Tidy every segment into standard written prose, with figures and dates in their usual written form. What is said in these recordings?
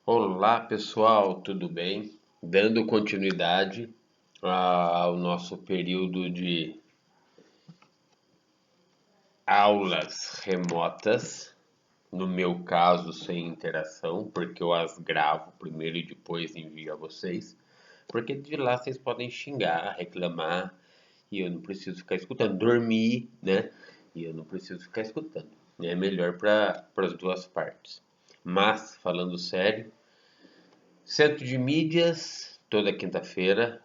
Olá pessoal, tudo bem? Dando continuidade ao nosso período de aulas remotas, no meu caso sem interação, porque eu as gravo primeiro e depois envio a vocês, porque de lá vocês podem xingar, reclamar e eu não preciso ficar escutando, dormir, né? E eu não preciso ficar escutando. É melhor para as duas partes. Mas, falando sério, Centro de Mídias, toda quinta-feira.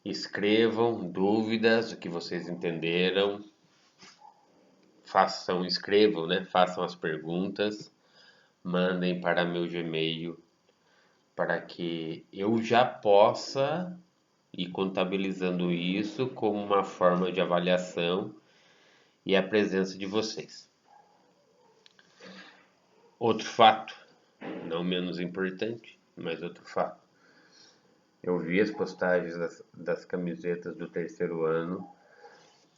Escrevam dúvidas, o que vocês entenderam. Escrevam, né? Façam as perguntas. Mandem para meu Gmail para que eu já possa ir contabilizando isso como uma forma de avaliação e a presença de vocês. Outro fato, não menos importante, mas outro fato. Eu vi as postagens das camisetas do terceiro ano.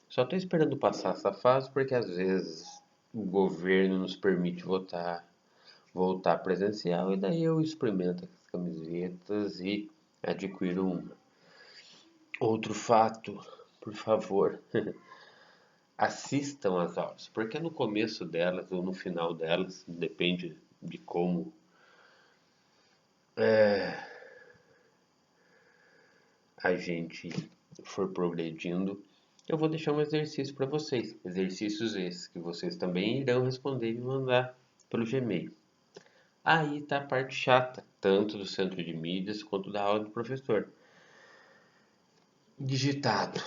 Só estou esperando passar essa fase porque às vezes o governo nos permite voltar presencial e daí eu experimento as camisetas e adquiro uma. Outro fato, por favor, assistam às aulas, porque no começo delas ou no final delas, depende de como a gente for progredindo, eu vou deixar um exercício para vocês. Exercícios esses que vocês também irão responder e me mandar pelo Gmail. Aí está a parte chata, tanto do centro de mídias quanto da aula do professor. Digitado.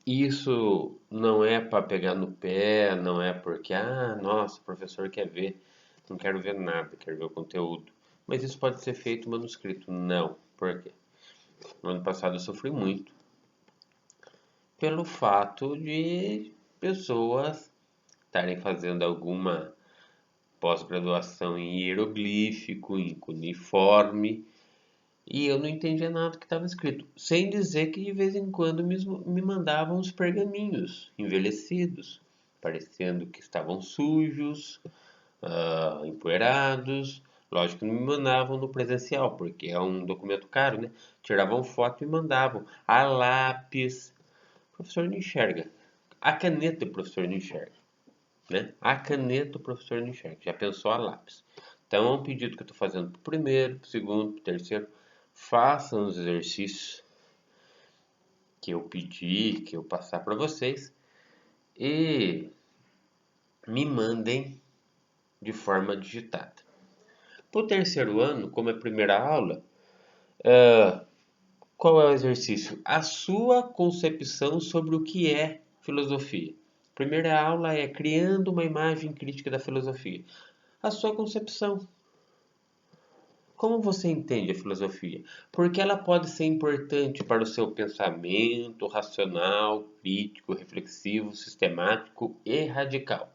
Isso não é para pegar no pé, não é porque, nossa, o professor quer ver. Não quero ver nada, quero ver o conteúdo. Mas isso pode ser feito manuscrito. Não. Por quê? No ano passado eu sofri muito pelo fato de pessoas estarem fazendo alguma pós-graduação em hieroglífico, em cuneiforme, e eu não entendia nada que estava escrito. Sem dizer que de vez em quando me mandavam os pergaminhos envelhecidos, parecendo que estavam sujos, empoeirados. Lógico que não me mandavam no presencial, porque é um documento caro, né? Tiravam foto e mandavam. A lápis. O professor não enxerga. A caneta o professor não enxerga, né? A caneta o professor não enxerga. Já pensou a lápis. Então é um pedido que eu estou fazendo para o primeiro, para o segundo, para o terceiro. Façam os exercícios que eu pedi, que eu passar para vocês e me mandem de forma digitada. Para o terceiro ano, como é a primeira aula, qual é o exercício? A sua concepção sobre o que é filosofia. Primeira aula é criando uma imagem crítica da filosofia. A sua concepção. Como você entende a filosofia? Porque ela pode ser importante para o seu pensamento racional, crítico, reflexivo, sistemático e radical.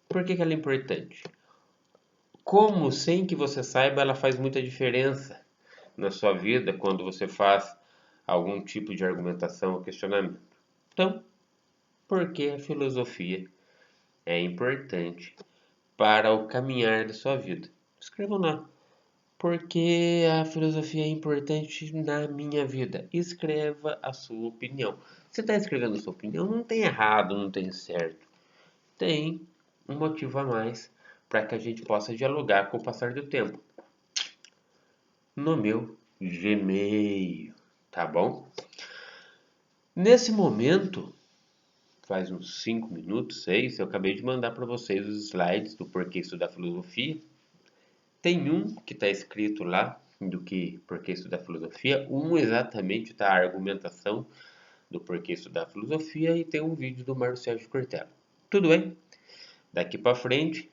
Por que ela é importante? Como, sem que você saiba, ela faz muita diferença na sua vida quando você faz algum tipo de argumentação ou questionamento. Então, por que a filosofia é importante para o caminhar da sua vida? Escrevam lá. Porque a filosofia é importante na minha vida. Escreva a sua opinião. Você está escrevendo a sua opinião, não tem errado, não tem certo. Tem um motivo a mais para que a gente possa dialogar com o passar do tempo. No meu Gmail, tá bom? Nesse momento, faz uns 5 minutos, 6, eu acabei de mandar para vocês os slides do porquê estudar filosofia. Tem um que está escrito lá do que porquê estudar filosofia, um exatamente está a argumentação do porquê estudar filosofia e tem um vídeo do Mário Sérgio Cortella. Tudo bem? Daqui para frente,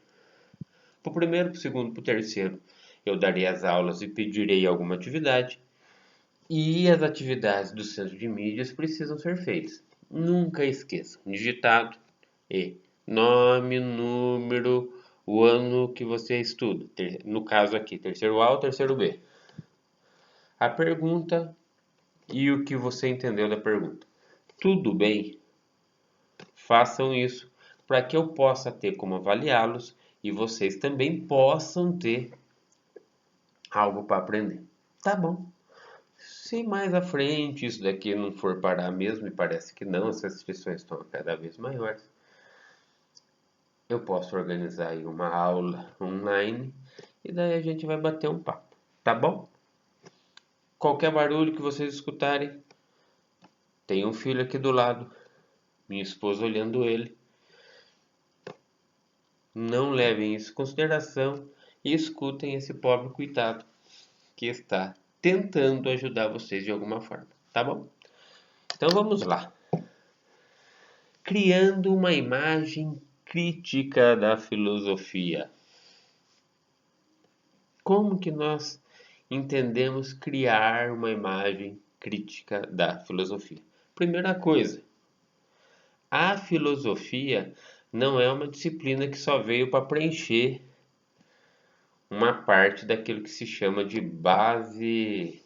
para o primeiro, para o segundo, para o terceiro, eu darei as aulas e pedirei alguma atividade. E as atividades do centro de mídias precisam ser feitas. Nunca esqueçam, digitado e nome, número, o ano que você estuda. No caso aqui, terceiro A ou terceiro B. A pergunta e o que você entendeu da pergunta. Tudo bem? Façam isso. para que eu possa ter como avaliá-los e vocês também possam ter algo para aprender. Tá bom. Se mais à frente isso daqui não for parar mesmo, e parece que não, as restrições estão cada vez maiores, eu posso organizar aí uma aula online e daí a gente vai bater um papo, tá bom? Qualquer barulho que vocês escutarem, tem um filho aqui do lado, minha esposa olhando ele. Não levem isso em consideração e escutem esse pobre coitado que está tentando ajudar vocês de alguma forma, tá bom? Então vamos lá. Criando uma imagem crítica da filosofia. Como que nós entendemos criar uma imagem crítica da filosofia? Primeira coisa, a filosofia não é uma disciplina que só veio para preencher uma parte daquilo que se chama de base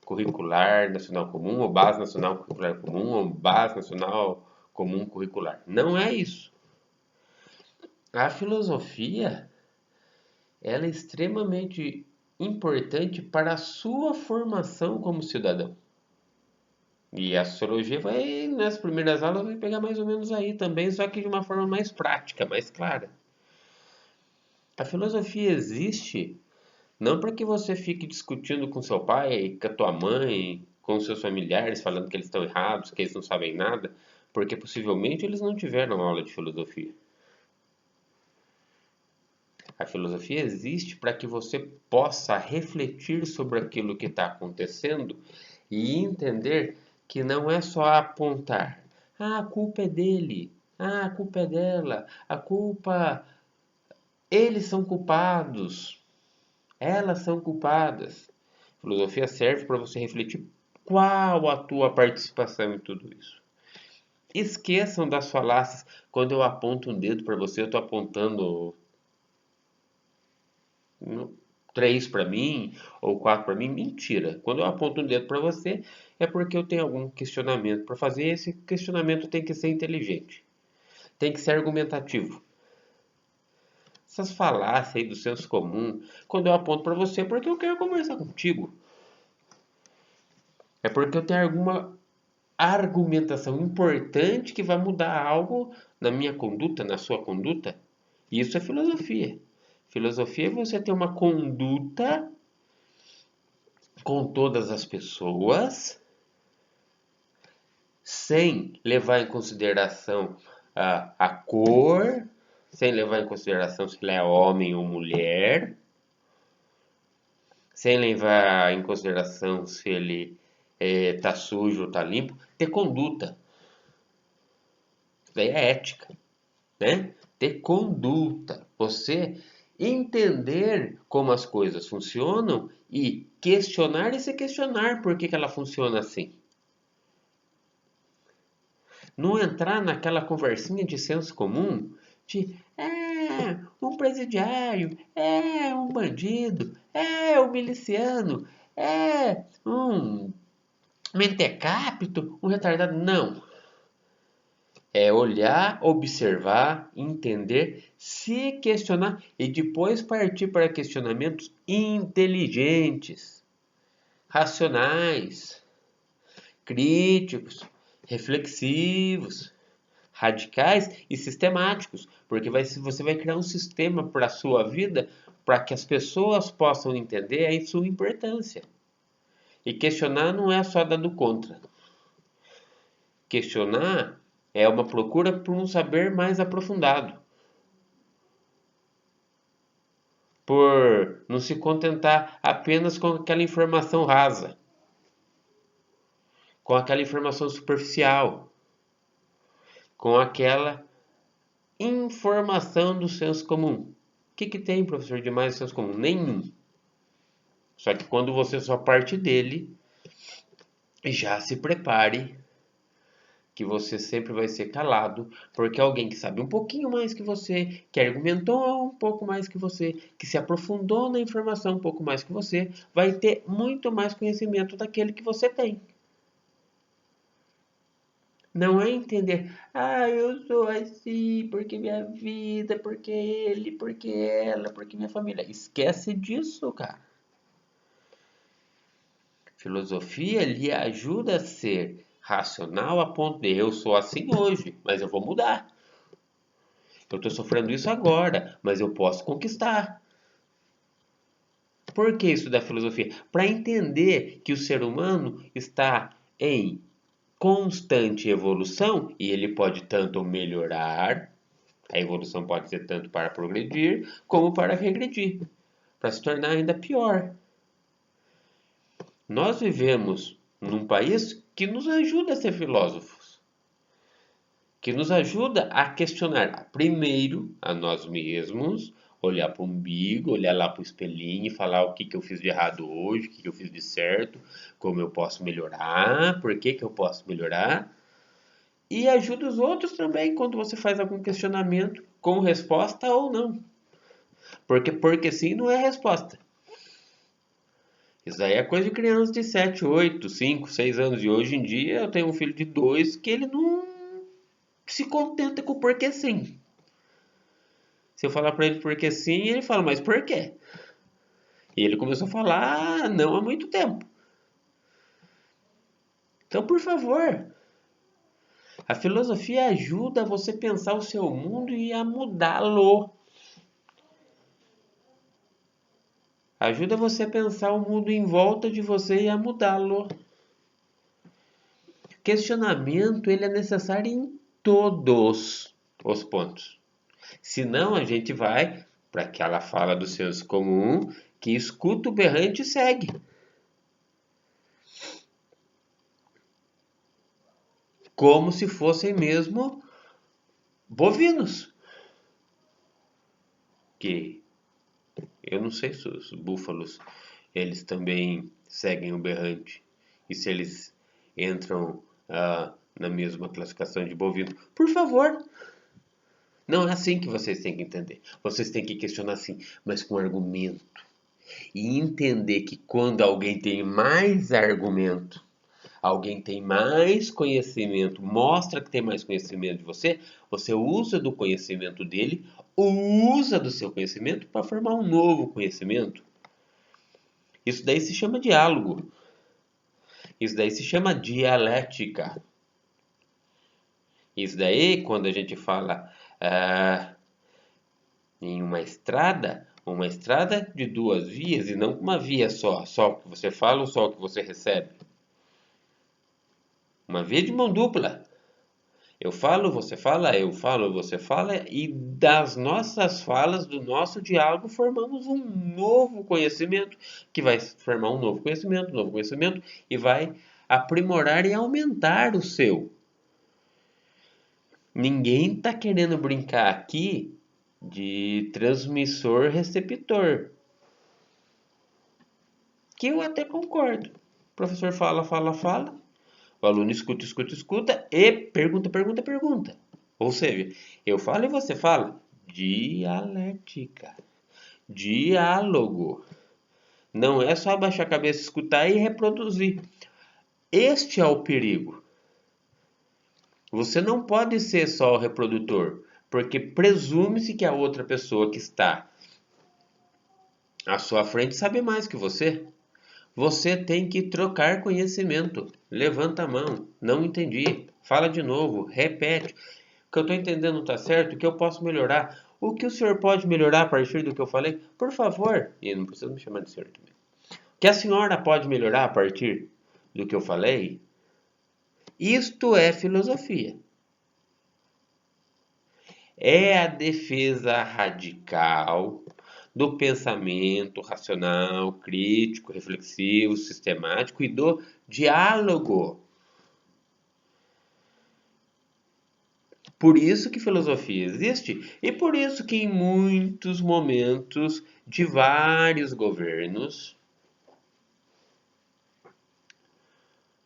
curricular nacional comum, ou base nacional curricular comum, ou base nacional comum curricular. Não é isso. A filosofia, ela é extremamente importante para a sua formação como cidadão. E a sociologia vai, nas primeiras aulas, vai pegar mais ou menos aí também, só que de uma forma mais prática, mais clara. A filosofia existe não para que você fique discutindo com seu pai, com a tua mãe, com seus familiares, falando que eles estão errados, que eles não sabem nada, porque possivelmente eles não tiveram aula de filosofia. A filosofia existe para que você possa refletir sobre aquilo que está acontecendo e entender que não é só apontar. Ah, a culpa é dele. Ah, a culpa é dela. A culpa... Eles são culpados. Elas são culpadas. A filosofia serve para você refletir qual a tua participação em tudo isso. Esqueçam das falácias. Quando eu aponto um dedo para você, eu estou apontando 3 para mim ou 4 para mim. Mentira. Quando eu aponto um dedo para você, é porque eu tenho algum questionamento para fazer. Esse questionamento tem que ser inteligente. Tem que ser argumentativo. Essas falácias aí do senso comum, quando eu aponto para você, é porque eu quero conversar contigo. É porque eu tenho alguma argumentação importante que vai mudar algo na minha conduta, na sua conduta. Isso é filosofia. Filosofia é você ter uma conduta com todas as pessoas, sem levar em consideração a cor, sem levar em consideração se ele é homem ou mulher, sem levar em consideração se ele tá sujo ou tá limpo, ter conduta. Isso daí é ética, né? Ter conduta. Você entender como as coisas funcionam e questionar e se questionar por que ela funciona assim. Não entrar naquela conversinha de senso comum de um presidiário, um bandido, um miliciano, um mentecapto, um retardado. Não. É olhar, observar, entender, se questionar e depois partir para questionamentos inteligentes, racionais, críticos, reflexivos, radicais e sistemáticos, porque você vai criar um sistema para a sua vida para que as pessoas possam entender a sua importância. E questionar não é só dando contra. Questionar é uma procura por um saber mais aprofundado. Por não se contentar apenas com aquela informação rasa, com aquela informação superficial, com aquela informação do senso comum. O que tem, professor, de mais do senso comum? Nenhum. Só que quando você só parte dele, já se prepare que você sempre vai ser calado, porque alguém que sabe um pouquinho mais que você, que argumentou um pouco mais que você, que se aprofundou na informação um pouco mais que você, vai ter muito mais conhecimento daquele que você tem. Não é entender, eu sou assim, porque minha vida, porque ele, porque ela, porque minha família. Esquece disso, cara. Filosofia lhe ajuda a ser racional a ponto de eu sou assim hoje, mas eu vou mudar. Eu estou sofrendo isso agora, mas eu posso conquistar. Por que isso da filosofia? Para entender que o ser humano está em constante evolução e ele pode tanto melhorar, a evolução pode ser tanto para progredir como para regredir, para se tornar ainda pior. Nós vivemos num país que nos ajuda a ser filósofos, que nos ajuda a questionar primeiro a nós mesmos, olhar para o umbigo, olhar lá para o espelhinho e falar o que, que eu fiz de errado hoje, o que, que eu fiz de certo, como eu posso melhorar, por que, que eu posso melhorar. E ajuda os outros também quando você faz algum questionamento com resposta ou não. Porque sim não é resposta. Isso aí é coisa de criança de 7, 8, 5, 6 anos. E hoje em dia eu tenho um filho de 2 que ele não se contenta com o porquê sim. Se eu falar para ele porque sim, ele fala, mas por quê? E ele começou a falar não há muito tempo. Então, por favor, a filosofia ajuda você a pensar o seu mundo e a mudá-lo. Ajuda você a pensar o mundo em volta de você e a mudá-lo. Questionamento, ele é necessário em todos os pontos. Senão a gente vai para aquela fala do senso comum que escuta o berrante e segue. Como se fossem mesmo bovinos. Que eu não sei se os búfalos eles também seguem o berrante. E se eles entram na mesma classificação de bovino. Por favor, não é assim que vocês têm que entender. Vocês têm que questionar assim, mas com argumento. E entender que quando alguém tem mais argumento, alguém tem mais conhecimento, mostra que tem mais conhecimento de você, você usa do conhecimento dele, usa do seu conhecimento para formar um novo conhecimento. Isso daí se chama diálogo. Isso daí se chama dialética. Isso daí, quando a gente fala em uma estrada de duas vias e não uma via só o que você fala ou só o que você recebe. Uma via de mão dupla. Eu falo, você fala, eu falo, você fala, e das nossas falas, do nosso diálogo, formamos um novo conhecimento, que vai formar um novo conhecimento, e vai aprimorar e aumentar o seu. Ninguém está querendo brincar aqui de transmissor-receptor, que eu até concordo. O professor fala, fala, fala, o aluno escuta, escuta, escuta e pergunta, pergunta, pergunta. Ou seja, eu falo e você fala. Dialética. Diálogo. Não é só abaixar a cabeça, escutar e reproduzir. Este é o perigo. Você não pode ser só o reprodutor, porque presume-se que a outra pessoa que está à sua frente sabe mais que você. Você tem que trocar conhecimento. Levanta a mão. Não entendi. Fala de novo. Repete. O que eu estou entendendo está certo? O que eu posso melhorar? O que o senhor pode melhorar a partir do que eu falei? Por favor. E não precisa me chamar de senhor também. O que a senhora pode melhorar a partir do que eu falei? Isto é filosofia. É a defesa radical do pensamento racional, crítico, reflexivo, sistemático e do diálogo. Por isso que filosofia existe e por isso que em muitos momentos de vários governos,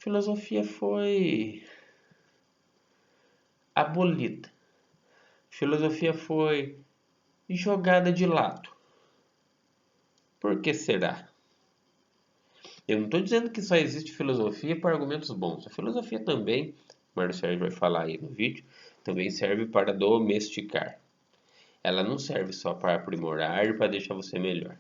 filosofia foi abolida. Filosofia foi jogada de lado. Por que será? Eu não estou dizendo que só existe filosofia por argumentos bons. A filosofia também Mário Sérgio vai falar aí no vídeo, também serve para domesticar. Ela não serve só para aprimorar e para deixar você melhor.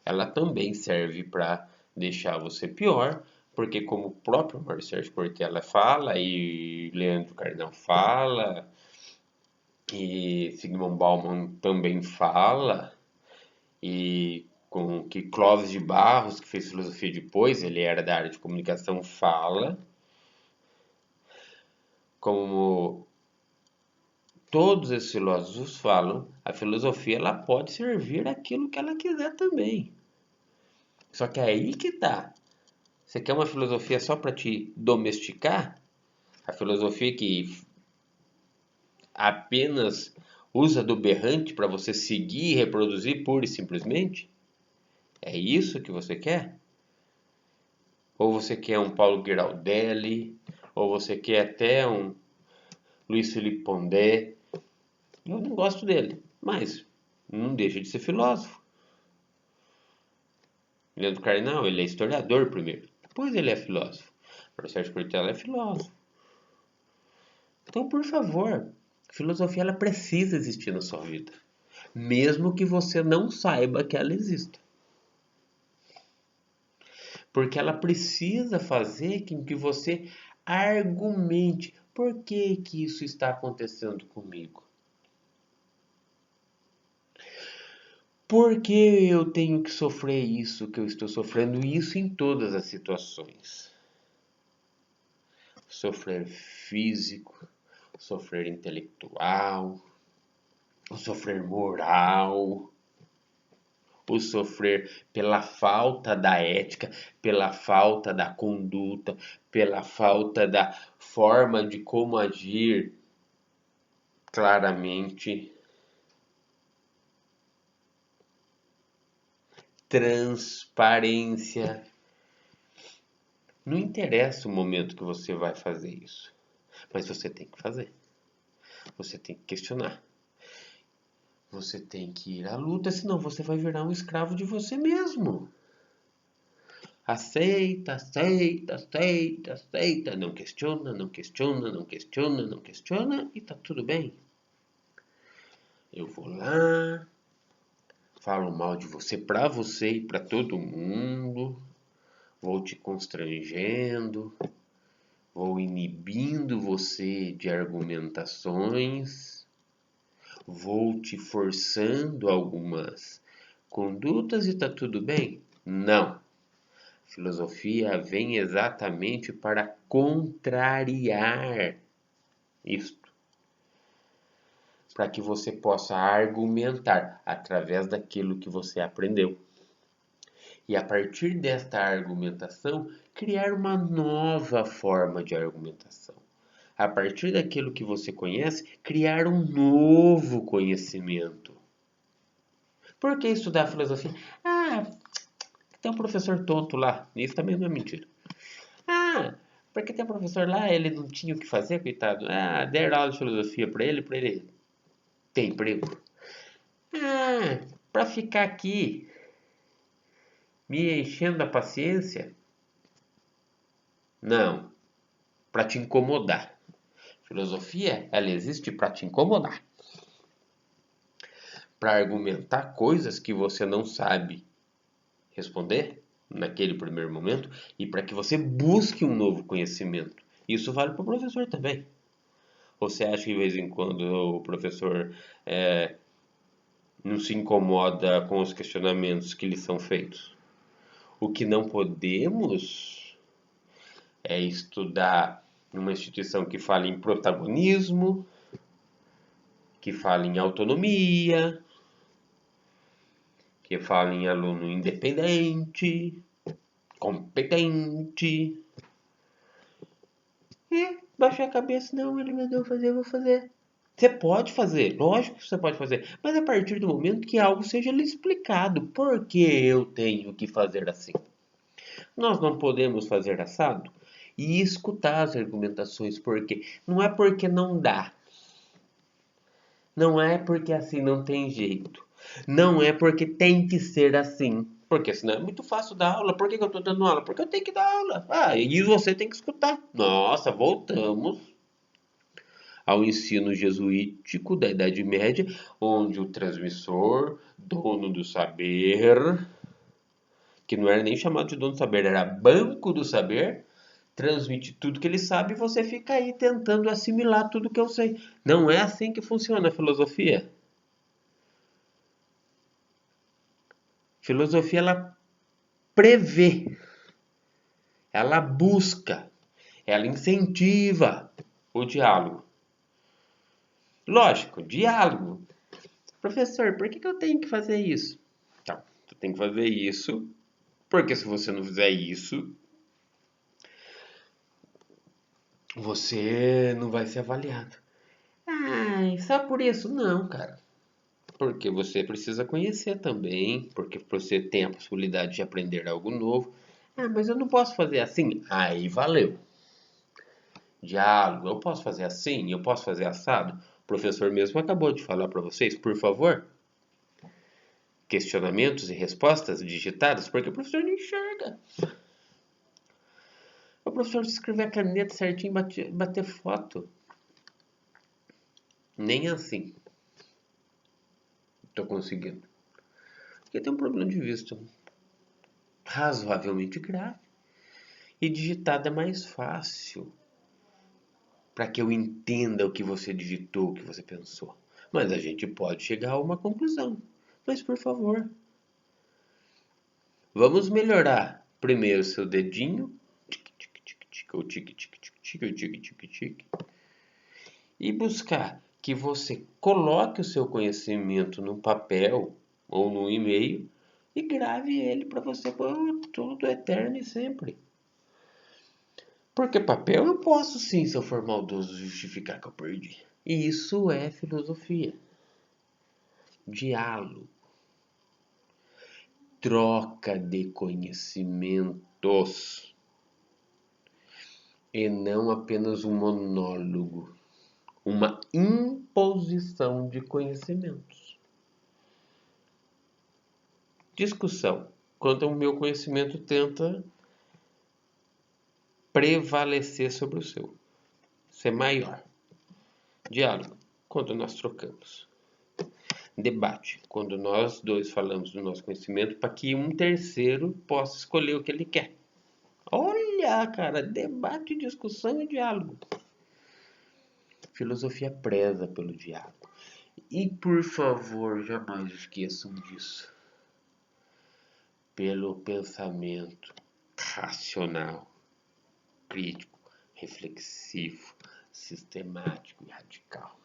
Ela também serve para deixar você pior, porque como o próprio Mário Sérgio Cortella fala, e Leandro Carnal fala, e Zygmunt Bauman também fala, e com que Clóvis de Barros, que fez filosofia depois, ele era da área de comunicação, fala, como todos esses filósofos falam, a filosofia ela pode servir aquilo que ela quiser também. Só que é aí que tá. Você quer uma filosofia só para te domesticar? A filosofia que apenas usa do berrante para você seguir e reproduzir pura e simplesmente? É isso que você quer? Ou você quer um Paulo Giraldelli? Ou você quer até um Luiz Felipe Pondé? Eu não gosto dele, mas não deixa de ser filósofo. Leandro Carnal, ele é historiador primeiro, depois ele é filósofo. O Sérgio Cortella é filósofo. Então, por favor, a filosofia ela precisa existir na sua vida, mesmo que você não saiba que ela exista. Porque ela precisa fazer com que você argumente por que que isso está acontecendo comigo. Por que eu tenho que sofrer isso que eu estou sofrendo, isso em todas as situações? Sofrer físico, sofrer intelectual, o sofrer moral, o sofrer pela falta da ética, pela falta da conduta, pela falta da forma de como agir claramente. Transparência. Não interessa o momento que você vai fazer isso, mas você tem que fazer. Você tem que questionar. Você tem que ir à luta, senão você vai virar um escravo de você mesmo. Aceita, aceita, aceita, aceita. Não questiona, não questiona, não questiona, não questiona e tá tudo bem. Eu vou lá, falo mal de você e pra todo mundo. Vou te constrangendo, vou inibindo você de argumentações, vou te forçando algumas condutas e tá tudo bem? Não. Filosofia vem exatamente para contrariar isto, para que você possa argumentar através daquilo que você aprendeu. E a partir desta argumentação, criar uma nova forma de argumentação. A partir daquilo que você conhece, criar um novo conhecimento. Por que estudar filosofia? Ah, tem um professor tonto lá. Isso também não é mentira. Ah, porque tem um professor lá, ele não tinha o que fazer, coitado. Ah, deram aula de filosofia para ele ter emprego. Ah, para ficar aqui me enchendo a paciência? Não, para te incomodar. Filosofia, ela existe para te incomodar. Para argumentar coisas que você não sabe responder naquele primeiro momento e para que você busque um novo conhecimento. Isso vale para o professor também. Você acha que de vez em quando o professor não se incomoda com os questionamentos que lhe são feitos? O que não podemos é estudar numa instituição que fala em protagonismo, que fala em autonomia, que fala em aluno independente, competente. E baixar a cabeça, não, ele mandou fazer, eu vou fazer. Você pode fazer, lógico que você pode fazer, mas a partir do momento que algo seja lhe explicado, por que eu tenho que fazer assim? Nós não podemos fazer assado e escutar as argumentações, porque não é porque não dá, não é porque assim não tem jeito, não é porque tem que ser assim, porque senão é muito fácil dar aula. Por que eu estou dando aula? Porque eu tenho que dar aula. Ah, e você tem que escutar. Nossa, voltamos. ao ensino jesuítico da Idade Média, onde o transmissor, dono do saber, que não era nem chamado de dono do saber, era banco do saber, transmite tudo que ele sabe e você fica aí tentando assimilar tudo que eu sei. Não é assim que funciona a filosofia. Filosofia, ela prevê, ela busca, ela incentiva o diálogo. Lógico, diálogo. Professor, por que eu tenho que fazer isso? Então, tu tem que fazer isso, porque se você não fizer isso, você não vai ser avaliado. Ah, só por isso? Não, cara. Porque você precisa conhecer também, porque você tem a possibilidade de aprender algo novo. Ah, mas eu não posso fazer assim? Aí valeu. Diálogo, eu posso fazer assim? Eu posso fazer assado? O professor mesmo acabou de falar para vocês, por favor. Questionamentos e respostas digitadas, porque o professor não enxerga. O professor escrever a caneta certinho e bater foto. Nem assim estou conseguindo. Porque tem um problema de vista razoavelmente grave. E digitado é mais fácil para que eu entenda o que você digitou, o que você pensou. Mas a gente pode chegar a uma conclusão. Mas por favor, vamos melhorar primeiro seu dedinho, ou tique, e buscar que você coloque o seu conhecimento no papel ou no e-mail e grave ele para você por tudo eterno e sempre. Porque papel eu posso sim, se eu for maldoso, justificar que eu perdi. E isso é filosofia. Diálogo. Troca de conhecimentos. E não apenas um monólogo. Uma imposição de conhecimentos. Discussão. Quando o meu conhecimento tenta prevalecer sobre o seu. Ser maior. Diálogo. Quando nós trocamos. Debate. Quando nós dois falamos do nosso conhecimento para que um terceiro possa escolher o que ele quer. Olha, cara, debate, discussão e diálogo. Filosofia preza pelo diálogo. E por favor, jamais esqueçam disso. Pelo pensamento racional, crítico, reflexivo, sistemático e radical.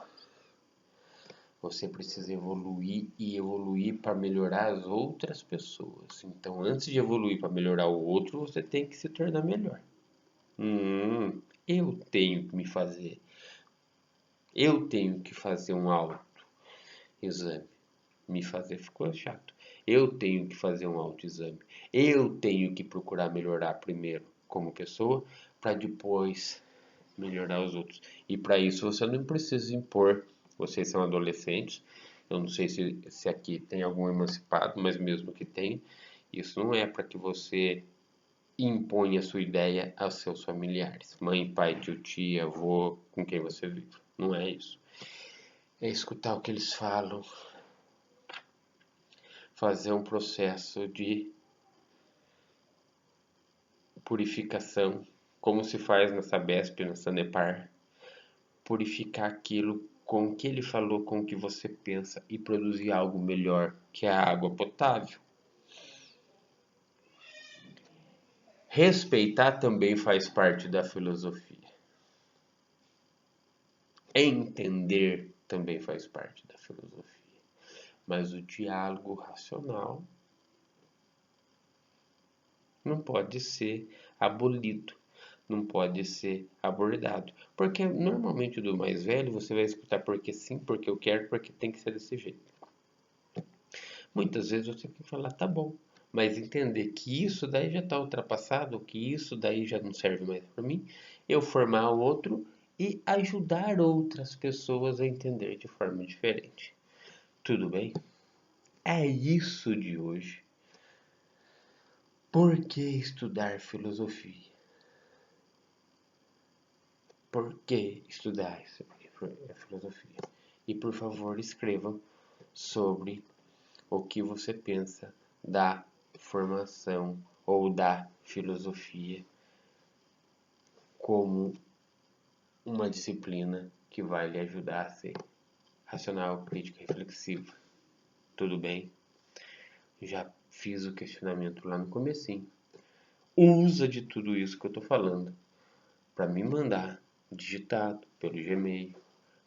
Você precisa evoluir e evoluir para melhorar as outras pessoas. Então, antes de evoluir para melhorar o outro, você tem que se tornar melhor. Eu tenho que me fazer. Eu tenho que fazer um autoexame. Me fazer ficou chato. Eu tenho que fazer um autoexame. Eu tenho que procurar melhorar primeiro como pessoa, para depois melhorar os outros. E para isso você não precisa impor. Vocês são adolescentes. Eu não sei se aqui tem algum emancipado, mas mesmo que tenha, isso não é para que você imponha a sua ideia aos seus familiares. Mãe, pai, tio, tia, avô, com quem você vive. Não é isso. É escutar o que eles falam, fazer um processo de purificação, como se faz na Sabesp, na Sanepar, purificar aquilo com o que ele falou, com o que você pensa e produzir algo melhor, que é a água potável. Respeitar também faz parte da filosofia. Entender também faz parte da filosofia. Mas o diálogo racional não pode ser abolido, não pode ser abordado. Porque normalmente do mais velho você vai escutar porque sim, porque eu quero, porque tem que ser desse jeito. Muitas vezes você tem que falar, tá bom, mas entender que isso daí já está ultrapassado, que isso daí já não serve mais para mim, eu formar outro e ajudar outras pessoas a entender de forma diferente. Tudo bem? É isso de hoje. Por que estudar filosofia? Por que estudar filosofia. E por favor, escrevam sobre o que você pensa da formação ou da filosofia como uma disciplina que vai lhe ajudar a ser racional, crítica, reflexiva. Tudo bem? Já fiz o questionamento lá no comecinho. Usa de tudo isso que eu estou falando para me mandar digitado pelo Gmail,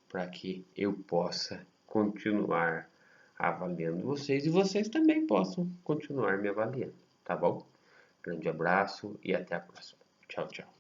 para que eu possa continuar avaliando vocês e vocês também possam continuar me avaliando, tá bom? Grande abraço e até a próxima. Tchau, tchau.